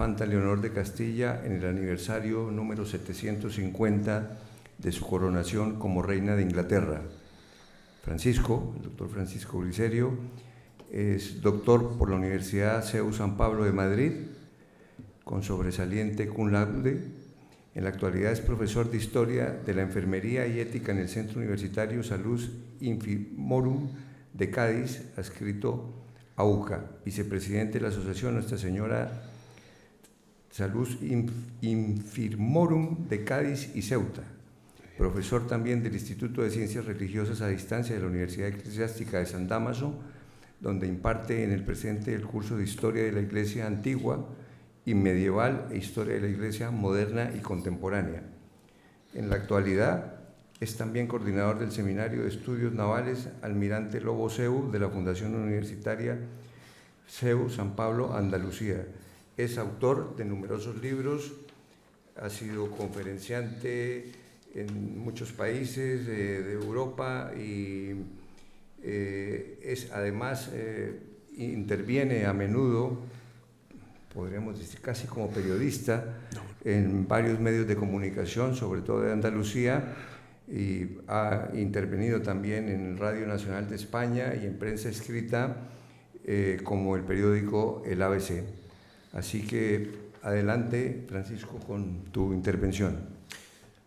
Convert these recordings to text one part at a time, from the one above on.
Infanta Leonor de Castilla en el aniversario número 750 de su coronación como reina de Inglaterra. Francisco, el doctor Francisco Bricerio, es doctor por la Universidad CEU San Pablo de Madrid, con sobresaliente cum laude. En la actualidad es profesor de Historia de la Enfermería y Ética en el Centro Universitario Salus Infirmorum de Cádiz, adscrito a UCA, vicepresidente de la Asociación Nuestra Señora Salus Infirmorum de Cádiz y Ceuta, profesor también del Instituto de Ciencias Religiosas a Distancia de la Universidad Eclesiástica de San Dámaso, donde imparte en el presente el curso de Historia de la Iglesia Antigua y Medieval e Historia de la Iglesia Moderna y Contemporánea. En la actualidad es también coordinador del Seminario de Estudios Navales Almirante Lobo CEU de la Fundación Universitaria CEU San Pablo, Andalucía. Es autor de numerosos libros, ha sido conferenciante en muchos países de Europa y además interviene a menudo, podríamos decir casi como periodista, en varios medios de comunicación, sobre todo de Andalucía, y ha intervenido también en Radio Nacional de España y en prensa escrita como el periódico El ABC. Así que adelante, Francisco, con tu intervención.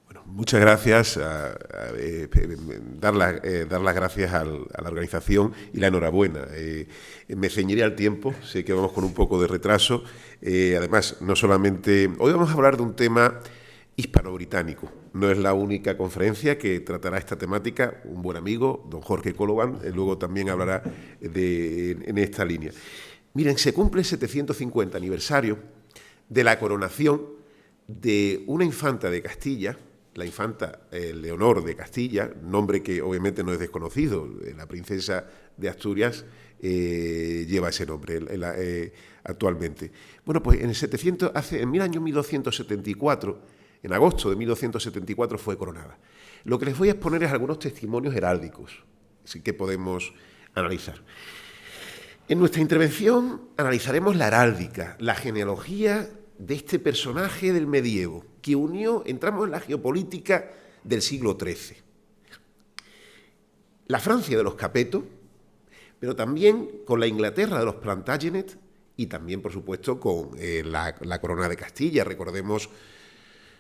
Bueno, muchas gracias. Dar las gracias a la organización y la enhorabuena. Me ceñiré al tiempo, sé que vamos con un poco de retraso. Además, no solamente... Hoy vamos a hablar de un tema hispano-británico. No es la única conferencia que tratará esta temática. Un buen amigo, don Jorge Coloban, luego también hablará en esta línea. Miren, se cumple el 750 aniversario de la coronación de una infanta de Castilla, la infanta Leonor de Castilla, nombre que obviamente no es desconocido, la princesa de Asturias lleva ese nombre actualmente. Bueno, pues en el año 1274, en agosto de 1274 fue coronada. Lo que les voy a exponer es algunos testimonios heráldicos, así que podemos analizar. En nuestra intervención analizaremos la heráldica, la genealogía de este personaje del medievo, que entramos en la geopolítica del siglo XIII. La Francia de los Capeto, pero también con la Inglaterra de los Plantagenet y también, por supuesto, con la corona de Castilla. Recordemos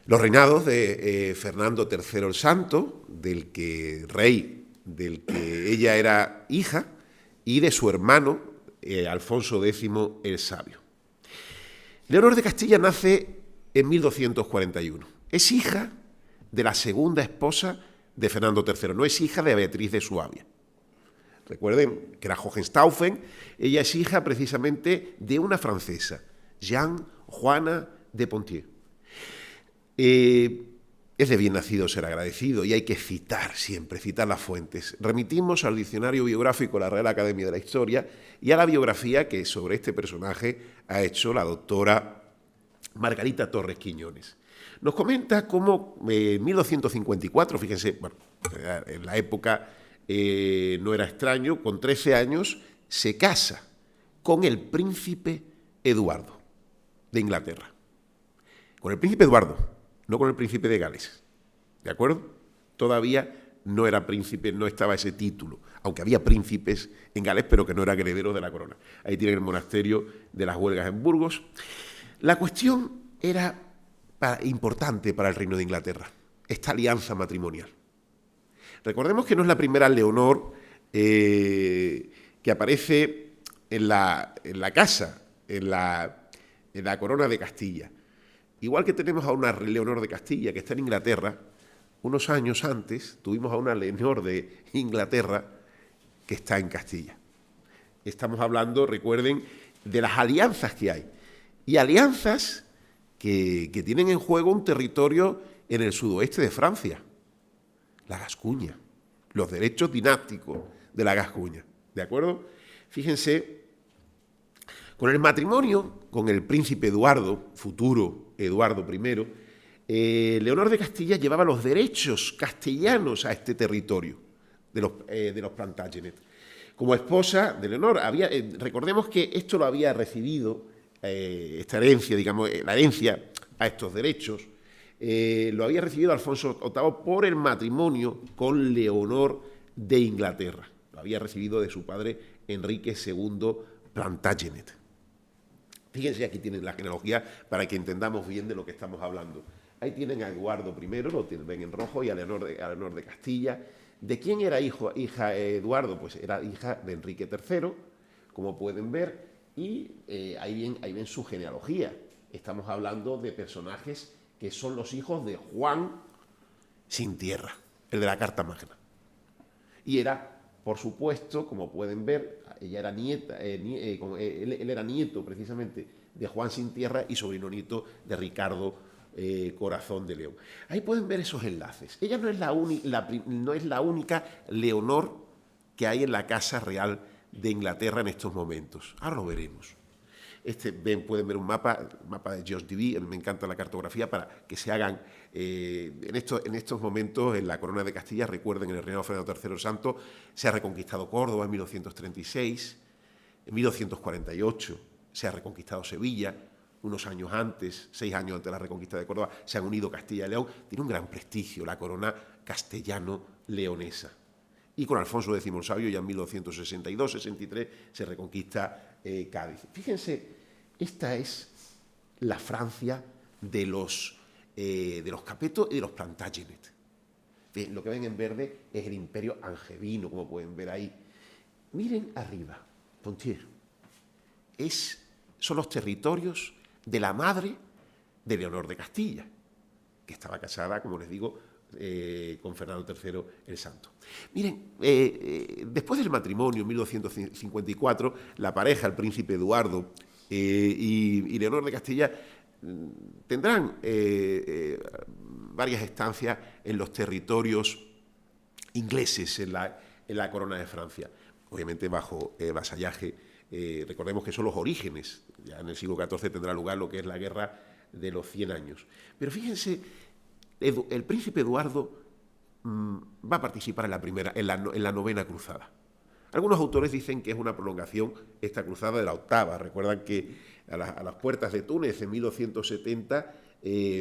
los reinados de Fernando III el Santo, del que ella era hija, y de su hermano Alfonso X el Sabio. Leonor de Castilla nace en 1241. Es hija de la segunda esposa de Fernando III, no es hija de Beatriz de Suabia. Recuerden que era Hohenstaufen, ella es hija precisamente de una francesa, Jeanne Juana de Poitiers. Es de bien nacido ser agradecido y hay que citar las fuentes. Remitimos al diccionario biográfico de la Real Academia de la Historia y a la biografía que sobre este personaje ha hecho la doctora Margarita Torres Quiñones. Nos comenta cómo en 1254, fíjense, bueno, en la época no era extraño, con 13 años se casa con el príncipe Eduardo de Inglaterra. Con el príncipe Eduardo, no con el príncipe de Gales, ¿de acuerdo? Todavía no era príncipe, no estaba ese título, aunque había príncipes en Gales, pero que no eran herederos de la corona. Ahí tienen el monasterio de las Huelgas en Burgos. La cuestión era importante para el Reino de Inglaterra, esta alianza matrimonial. Recordemos que no es la primera Leonor que aparece en la casa, en la corona de Castilla. Igual que tenemos a una Leonor de Castilla que está en Inglaterra, unos años antes tuvimos a una Leonor de Inglaterra que está en Castilla. Estamos hablando, recuerden, de las alianzas que hay. Y alianzas que tienen en juego un territorio en el sudoeste de Francia, la Gascuña, los derechos dinásticos de la Gascuña. ¿De acuerdo? Fíjense, con el matrimonio con el príncipe Eduardo, futuro Eduardo I, Leonor de Castilla llevaba los derechos castellanos a este territorio de los Plantagenet. Como esposa de Leonor, recordemos que esto lo había recibido esta herencia, digamos, la herencia a estos derechos, lo había recibido Alfonso VIII por el matrimonio con Leonor de Inglaterra. Lo había recibido de su padre Enrique II Plantagenet. Fíjense, aquí tienen la genealogía para que entendamos bien de lo que estamos hablando. Ahí tienen a Eduardo I, lo ven en rojo, y a Leonor de Castilla. ¿De quién era hija Eduardo? Pues era hija de Enrique III, como pueden ver, y ahí ven su genealogía. Estamos hablando de personajes que son los hijos de Juan sin tierra, el de la Carta Magna. Y era, por supuesto, como pueden ver, ella era nieta, él era nieto precisamente de Juan sin tierra y sobrino nieto de Ricardo Corazón de León. Ahí pueden ver esos enlaces. Ella no es la única Leonor que hay en la Casa Real de Inglaterra en estos momentos. Ahora lo veremos. Pueden ver un mapa de George Duby. Me encanta la cartografía para que se hagan en estos momentos en la Corona de Castilla. Recuerden, en el reinado de Fernando III el Santo se ha reconquistado Córdoba en 1236, en 1248 se ha reconquistado Sevilla, unos años antes, 6 años antes de la reconquista de Córdoba, se han unido Castilla y León. Tiene un gran prestigio la corona castellano-leonesa. Y con Alfonso X el Sabio, ya en 1262-63, se reconquista Cádiz. Fíjense, esta es la Francia de los Capeto y de los Plantagenet. Lo que ven en verde es el imperio angevino, como pueden ver ahí. Miren arriba, Ponthieu. Son los territorios de la madre de Leonor de Castilla, que estaba casada, como les digo, con Fernando III el Santo. Miren, después del matrimonio en 1254, la pareja, el príncipe Eduardo y Leonor de Castilla, tendrán varias estancias en los territorios ingleses, en la corona de Francia, obviamente bajo vasallaje. Recordemos que son los orígenes. Ya en el siglo XIV tendrá lugar lo que es la Guerra de los 100 años. Pero fíjense, el príncipe Eduardo va a participar en la novena cruzada. Algunos autores dicen que es una prolongación, esta cruzada, de la octava. Recuerdan que a las puertas de Túnez, en 1270,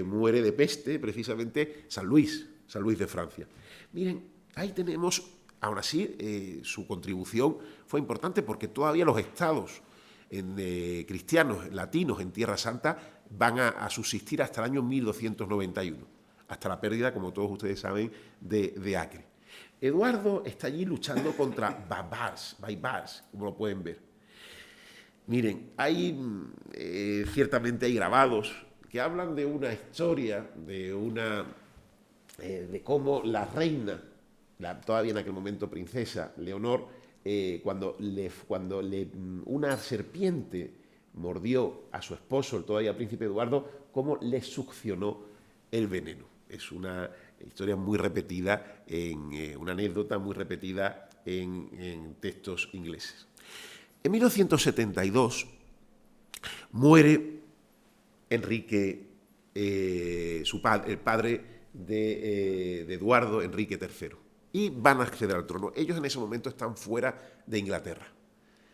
muere de peste precisamente San Luis de Francia. Miren, ahí tenemos, aún así, su contribución fue importante porque todavía los estados cristianos, latinos en Tierra Santa van a subsistir hasta el año 1291, hasta la pérdida, como todos ustedes saben, de Acre. Eduardo está allí luchando contra Baibars, como lo pueden ver. Miren, ciertamente hay grabados que hablan de una historia, de cómo la reina, todavía en aquel momento princesa, Leonor, cuando una serpiente mordió a su esposo, el todavía príncipe Eduardo, cómo le succionó el veneno. Es una historia muy repetida, una anécdota muy repetida en textos ingleses. En 1272 muere Enrique, el padre de Eduardo, Enrique III, y van a acceder al trono. Ellos en ese momento están fuera de Inglaterra.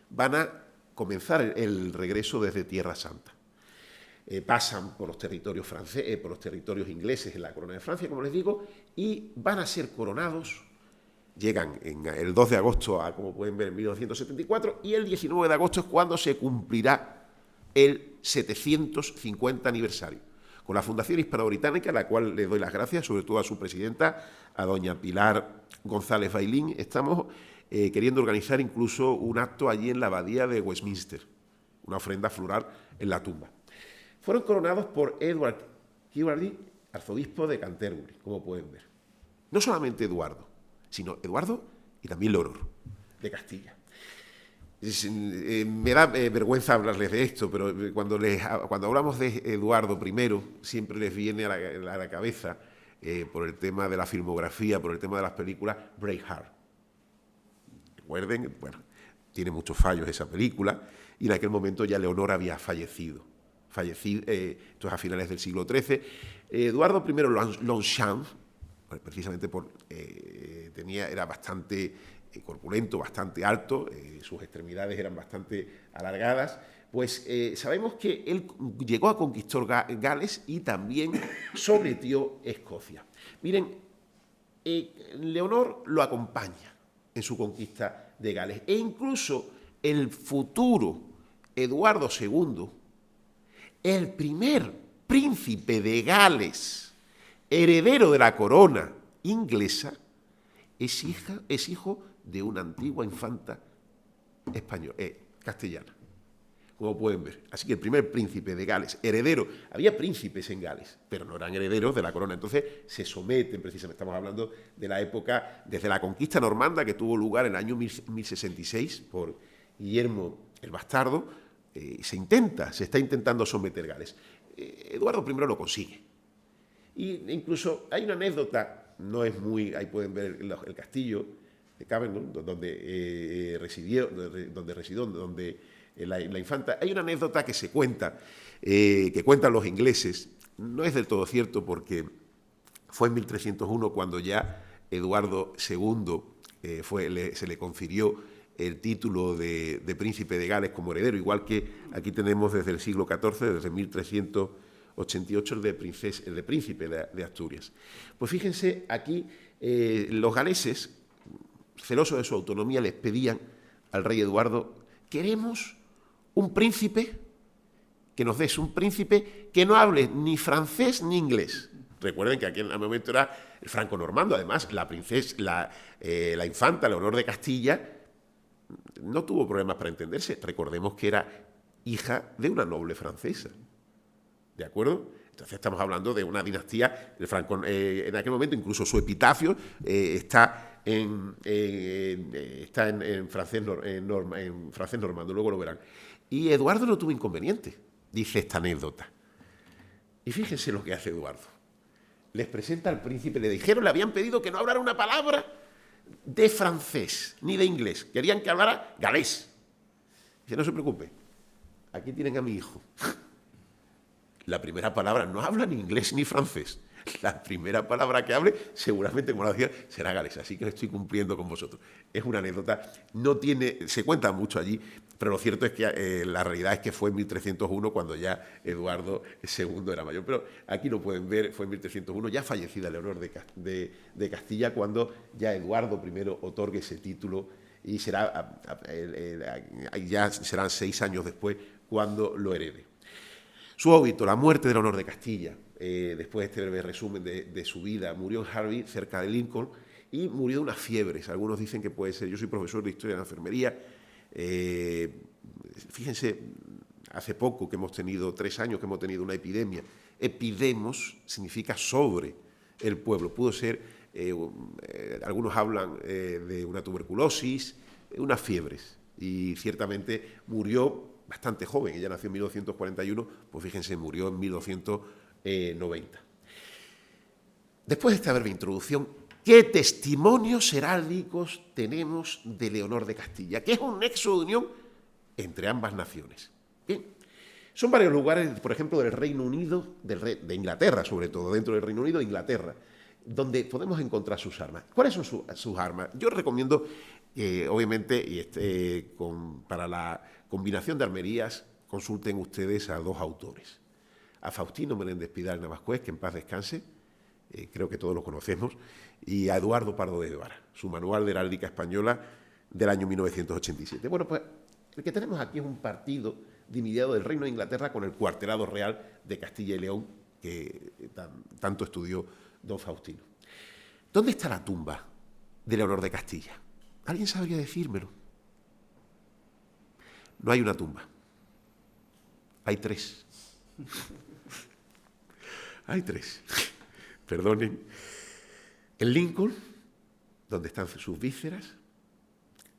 Van a comenzar el regreso desde Tierra Santa. Pasan por los territorios por los territorios ingleses en la corona de Francia, como les digo, y van a ser coronados. Llegan el 2 de agosto, como pueden ver, en 1274, y el 19 de agosto es cuando se cumplirá el 750 aniversario. Con la Fundación Hispano-Británica, a la cual le doy las gracias, sobre todo a su presidenta, a doña Pilar González Bailín, estamos queriendo organizar incluso un acto allí en la abadía de Westminster, una ofrenda floral en la tumba. Fueron coronados por Edward Heward, arzobispo de Canterbury, como pueden ver. No solamente Eduardo, sino Eduardo y también Leonor de Castilla. Me da vergüenza hablarles de esto, pero cuando hablamos de Eduardo I, siempre les viene a la cabeza, por el tema de la filmografía, por el tema de las películas, Braveheart. Recuerden, bueno, tiene muchos fallos esa película, y en aquel momento ya Leonor había fallecido. Esto es a finales del siglo XIII. Eduardo I Longchamp, precisamente era bastante corpulento, bastante alto, sus extremidades eran bastante alargadas, Pues sabemos que él llegó a conquistar Gales y también sometió Escocia. Miren, Leonor lo acompaña en su conquista de Gales e incluso el futuro Eduardo II, el primer príncipe de Gales, heredero de la corona inglesa, es hijo de una antigua infanta castellana, como pueden ver. Así que el primer príncipe de Gales, heredero, había príncipes en Gales, pero no eran herederos de la corona, entonces se someten precisamente, estamos hablando de la época, desde la conquista normanda que tuvo lugar en el año 1066 por Guillermo el Bastardo, se está intentando someter Gales. Eduardo I lo consigue. Y incluso hay una anécdota, no es muy, ahí pueden ver el castillo de Cavendish, donde residió la infanta. Hay una anécdota que se cuenta, que cuentan los ingleses, no es del todo cierto porque fue en 1301 cuando ya Eduardo II se le confirió el título de príncipe de Gales como heredero, igual que aquí tenemos desde el siglo XIV, desde 1388, el de príncipe de Asturias. Pues fíjense, aquí los galeses, celosos de su autonomía, les pedían al rey Eduardo: queremos un príncipe que nos des, un príncipe que no hable ni francés ni inglés. Recuerden que aquí en el momento era el franco-normando, además la infanta Leonor de Castilla no tuvo problemas para entenderse. Recordemos que era hija de una noble francesa. ¿De acuerdo? Entonces estamos hablando de una dinastía, en aquel momento incluso su epitafio está en francés normando, luego lo verán. Y Eduardo no tuvo inconveniente, dice esta anécdota. Y fíjense lo que hace Eduardo. Les presenta al príncipe, le habían pedido que no hablara una palabra de francés ni de inglés, querían que hablara galés. Dice: no se preocupe, aquí tienen a mi hijo. La primera palabra no habla ni inglés ni francés. La primera palabra que hable, seguramente, como lo decía, será galés. Así que estoy cumpliendo con vosotros. Es una anécdota, se cuenta mucho allí, pero lo cierto es que la realidad es que fue en 1301 cuando ya Eduardo II era mayor. Pero aquí lo pueden ver, fue en 1301, ya fallecida Leonor de Castilla, cuando ya Eduardo I otorgue ese título, y ya serán 6 años después cuando lo herede. Su óbito, la muerte de Leonor de Castilla, después de este breve resumen de su vida, murió en Harvey, cerca de Lincoln, y murió de unas fiebres. Algunos dicen que puede ser, yo soy profesor de historia de la enfermería, fíjense, hace poco que hemos tenido, 3 años que hemos tenido una epidemia. Epidemos significa sobre el pueblo, pudo ser, algunos hablan de una tuberculosis, unas fiebres, y ciertamente murió bastante joven. Ella nació en 1941, pues fíjense, murió en 1990. Después de esta breve introducción, ¿qué testimonios heráldicos tenemos de Leonor de Castilla? Que es un nexo de unión entre ambas naciones. Bien, son varios lugares, por ejemplo, del Reino Unido, de Inglaterra, sobre todo, dentro del Reino Unido de Inglaterra, donde podemos encontrar sus armas. ¿Cuáles son sus armas? Yo recomiendo, obviamente, para la combinación de armerías, consulten ustedes a 2 autores. A Faustino Menéndez Pidal Navascués, que en paz descanse, creo que todos lo conocemos, y a Eduardo Pardo de Guevara, su manual de heráldica española del año 1987. Bueno, pues el que tenemos aquí es un partido dividido del Reino de Inglaterra con el cuartelado real de Castilla y León, que tanto estudió don Faustino. ¿Dónde está la tumba de Leonor de Castilla? ¿Alguien sabría decírmelo? No hay una tumba. Hay 3. Hay 3. Perdonen. En Lincoln, donde están sus vísceras.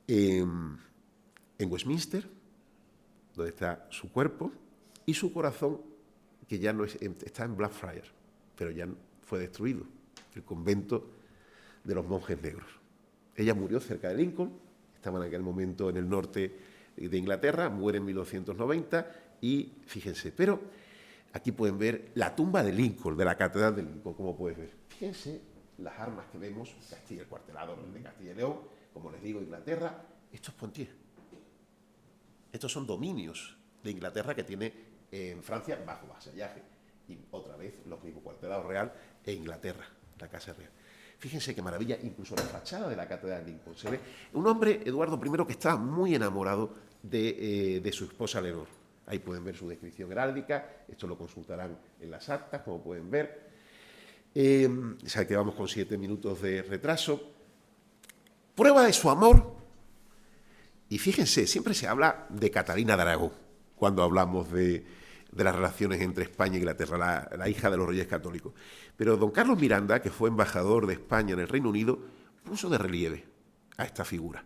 En Westminster, donde está su cuerpo. Y su corazón, que ya no está en Blackfriars, pero ya fue destruido. El convento de los monjes negros. Ella murió cerca de Lincoln. Estaba en aquel momento en el norte de Inglaterra, muere en 1990 y fíjense, pero aquí pueden ver la tumba de Lincoln, de la catedral de Lincoln, como pueden ver. Fíjense las armas que vemos, Castilla, el cuartelado de Castilla y León, como les digo, Inglaterra, esto es Poitiers. Estos son dominios de Inglaterra que tiene en Francia bajo vasallaje. Y otra vez los mismos cuartelados real en Inglaterra, la Casa Real. Fíjense qué maravilla, incluso la fachada de la Catedral de Lincoln. Se ve un hombre, Eduardo I, que estaba muy enamorado de su esposa Leonor. Ahí pueden ver su descripción heráldica, esto lo consultarán en las actas, como pueden ver. Sabe que vamos con 7 minutos de retraso. Prueba de su amor. Y fíjense, siempre se habla de Catalina de Aragón, cuando hablamos de las relaciones entre España e Inglaterra, la hija de los reyes católicos. Pero don Carlos Miranda, que fue embajador de España en el Reino Unido, puso de relieve a esta figura.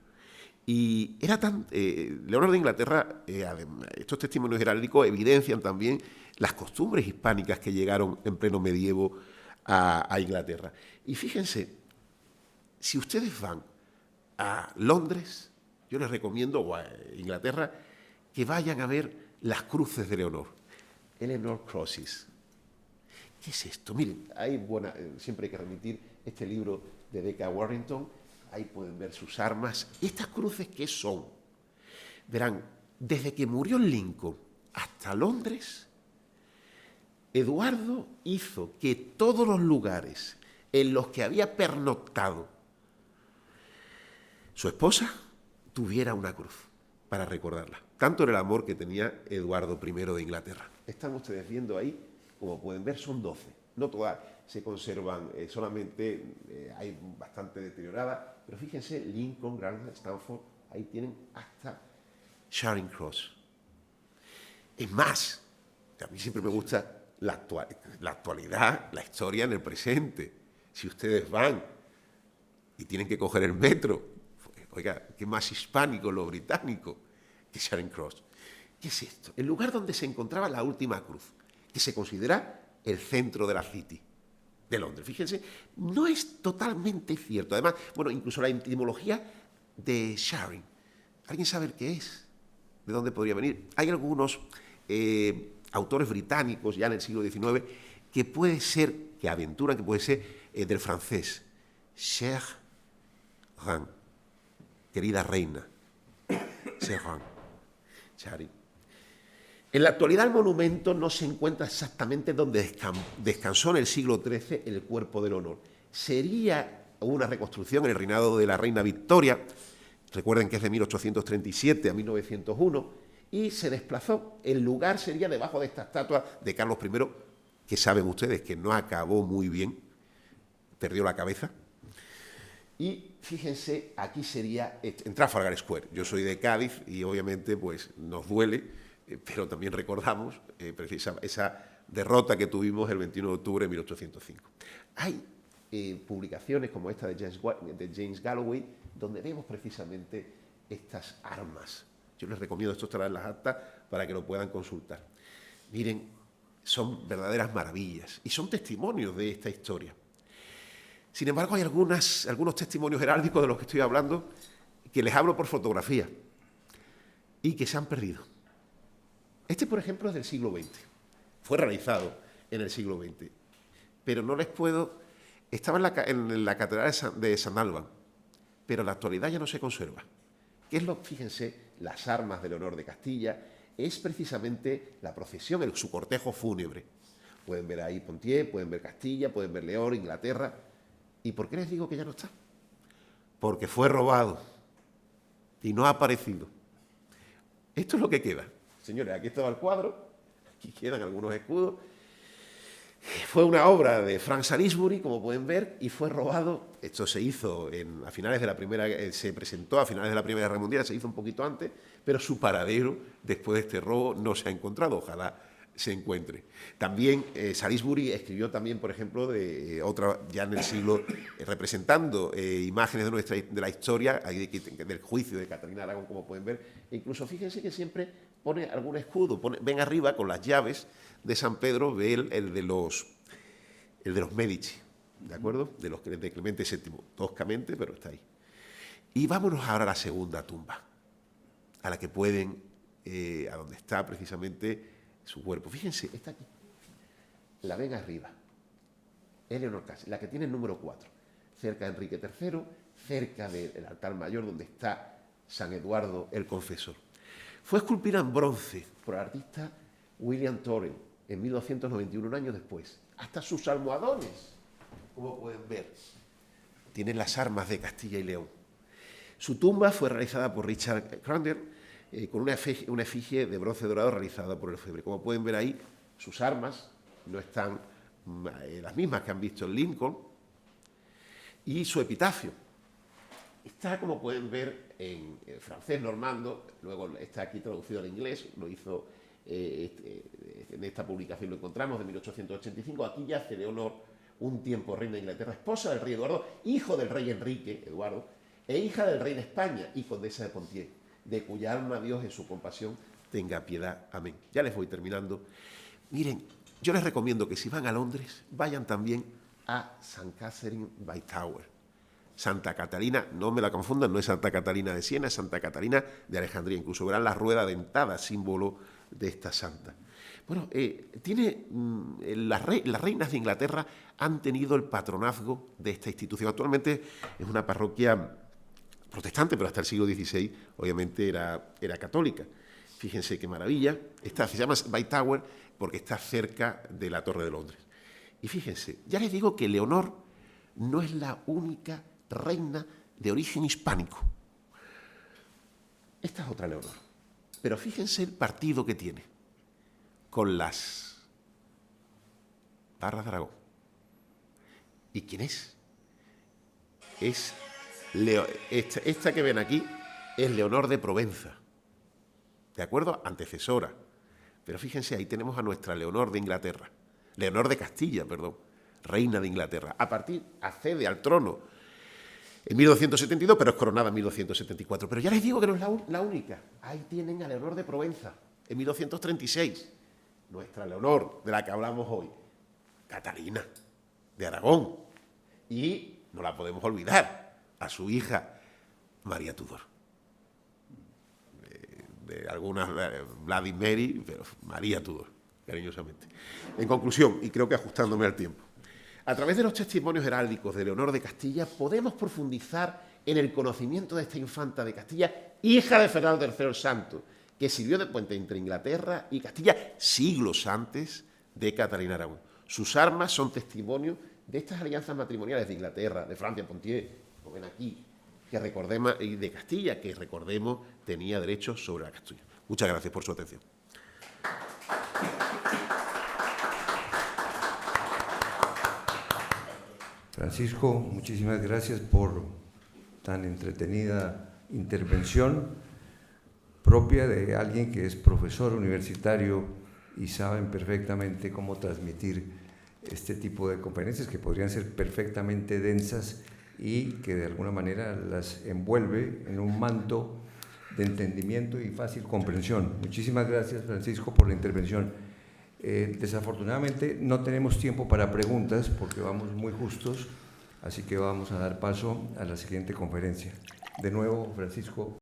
Y era tan... Leonor de Inglaterra, estos testimonios heráldicos evidencian también las costumbres hispánicas que llegaron en pleno medievo a Inglaterra. Y fíjense, si ustedes van a Londres, yo les recomiendo, o a Inglaterra, que vayan a ver las cruces de Leonor. Eleanor Crosses. ¿Qué es esto? Miren, siempre hay que remitir este libro de D.K. Warrington. Ahí pueden ver sus armas. ¿Y estas cruces qué son? Verán, desde que murió Lincoln hasta Londres, Eduardo hizo que todos los lugares en los que había pernoctado su esposa tuviera una cruz para recordarla. Tanto era el amor que tenía Eduardo I de Inglaterra. Están ustedes viendo ahí, como pueden ver, son 12. No todas se conservan, solamente hay bastante deteriorada, pero fíjense, Lincoln, Grantham, Stanford, ahí tienen hasta Charing Cross. Es más, a mí siempre me gusta la actualidad, la historia en el presente. Si ustedes van y tienen que coger el metro, oiga, qué más hispánico lo británico que Charing Cross. ¿Qué es esto? El lugar donde se encontraba la última cruz, que se considera el centro de la City de Londres. Fíjense, no es totalmente cierto. Además, bueno, incluso la etimología de Charing. ¿Alguien sabe qué es? ¿De dónde podría venir? Hay algunos autores británicos ya en el siglo XIX que aventuran que puede ser del francés. Chère reine, querida reina. Chère reine. Charing. En la actualidad el monumento no se encuentra exactamente donde descansó en el siglo XIII el cuerpo del honor. Sería una reconstrucción en el reinado de la reina Victoria, recuerden que es de 1837 a 1901, y se desplazó. El lugar sería debajo de esta estatua de Carlos I, que saben ustedes que no acabó muy bien, perdió la cabeza. Y fíjense, aquí sería en Trafalgar Square. Yo soy de Cádiz y obviamente pues nos duele, pero también recordamos esa derrota que tuvimos el 21 de octubre de 1805. Hay publicaciones como esta de James Galloway, donde vemos precisamente estas armas. Yo les recomiendo, esto estará en las actas para que lo puedan consultar. Miren, son verdaderas maravillas y son testimonios de esta historia. Sin embargo, hay algunos testimonios heráldicos de los que estoy hablando que les hablo por fotografía y que se han perdido. Este, por ejemplo, es del siglo XX. Fue realizado en el siglo XX. Pero no les puedo... Estaba en la Catedral de San Alban, pero en la actualidad ya no se conserva. Fíjense, las armas de Leonor de Castilla, es precisamente la procesión, su cortejo fúnebre. Pueden ver ahí Poitiers, pueden ver Castilla, pueden ver León, Inglaterra. ¿Y por qué les digo que ya no está? Porque fue robado y no ha aparecido. Esto es lo que queda. Señores, aquí estaba el cuadro, aquí quedan algunos escudos. Fue una obra de Frank Salisbury, como pueden ver, y fue robado. Esto se hizo a finales de la primera, se presentó a finales de la Primera Guerra Mundial, se hizo un poquito antes, pero su paradero después de este robo no se ha encontrado. Ojalá se encuentre. También Salisbury escribió también, por ejemplo, ya en el siglo, representando imágenes de la historia, del juicio de Catalina de Aragón, como pueden ver. E incluso fíjense que siempre pone algún escudo. Ven arriba con las llaves de San Pedro, ve el de los Medici, ¿de acuerdo? De Clemente VII, toscamente, pero está ahí. Y vámonos ahora a la segunda tumba, a la que pueden, a donde está precisamente su cuerpo. Fíjense, está aquí. La ven arriba. Eleanor Crosses, la que tiene el número 4, cerca de Enrique III, cerca del altar mayor donde está San Eduardo el Confesor. Fue esculpida en bronce por el artista William Torrey en 1291, un año después. Hasta sus almohadones, como pueden ver, tienen las armas de Castilla y León. Su tumba fue realizada por Richard Cranmer con una efigie de bronce dorado realizada por Lefebvre. Como pueden ver ahí, sus armas no están las mismas que han visto en Lincoln, y su epitafio está, como pueden ver, en francés normando, luego está aquí traducido al inglés, lo hizo en esta publicación, lo encontramos, de 1885. Aquí yace Leonor, un tiempo reina de Inglaterra, esposa del rey Eduardo, hijo del rey Enrique, Eduardo, e hija del rey de España y condesa de Poitiers, de cuya alma Dios en su compasión tenga piedad. Amén. Ya les voy terminando. Miren, yo les recomiendo que si van a Londres, vayan también a St. Catherine by Tower. Santa Catalina, no me la confundan, no es Santa Catalina de Siena, es Santa Catalina de Alejandría. Incluso verán la rueda dentada, símbolo de esta santa. Bueno, las reinas de Inglaterra han tenido el patronazgo de esta institución. Actualmente es una parroquia protestante, pero hasta el siglo XVI obviamente era católica. Fíjense qué maravilla. Se llama By Tower porque está cerca de la Torre de Londres. Y fíjense, ya les digo que Leonor no es la única reina de origen hispánico. Esta es otra Leonor. Pero fíjense el partido que tiene con las barras de Aragón. ¿Y quién es? Esta que ven aquí es Leonor de Provenza, ¿de acuerdo? Antecesora. Pero fíjense, ahí tenemos a nuestra Leonor de Inglaterra, Leonor de Castilla, perdón, reina de Inglaterra. Accede al trono en 1272, pero es coronada en 1274. Pero ya les digo que no es la única. Ahí tienen a Leonor de Provenza, en 1236. Nuestra Leonor, de la que hablamos hoy, Catalina, de Aragón. Y no la podemos olvidar, a su hija, María Tudor. De algunas, Vladimir, pero María Tudor, cariñosamente. En conclusión, y creo que ajustándome al tiempo, a través de los testimonios heráldicos de Leonor de Castilla podemos profundizar en el conocimiento de esta infanta de Castilla, hija de Fernando III el Santo, que sirvió de puente entre Inglaterra y Castilla siglos antes de Catalina Aragón. Sus armas son testimonio de estas alianzas matrimoniales de Inglaterra, de Francia, Poitiers, como ven aquí, que recordemos, y de Castilla, que recordemos tenía derechos sobre la Castilla. Muchas gracias por su atención. Francisco, muchísimas gracias por tan entretenida intervención propia de alguien que es profesor universitario y saben perfectamente cómo transmitir este tipo de conferencias que podrían ser perfectamente densas y que de alguna manera las envuelve en un manto de entendimiento y fácil comprensión. Muchísimas gracias, Francisco, por la intervención. Desafortunadamente no tenemos tiempo para preguntas porque vamos muy justos, así que vamos a dar paso a la siguiente conferencia. De nuevo, Francisco.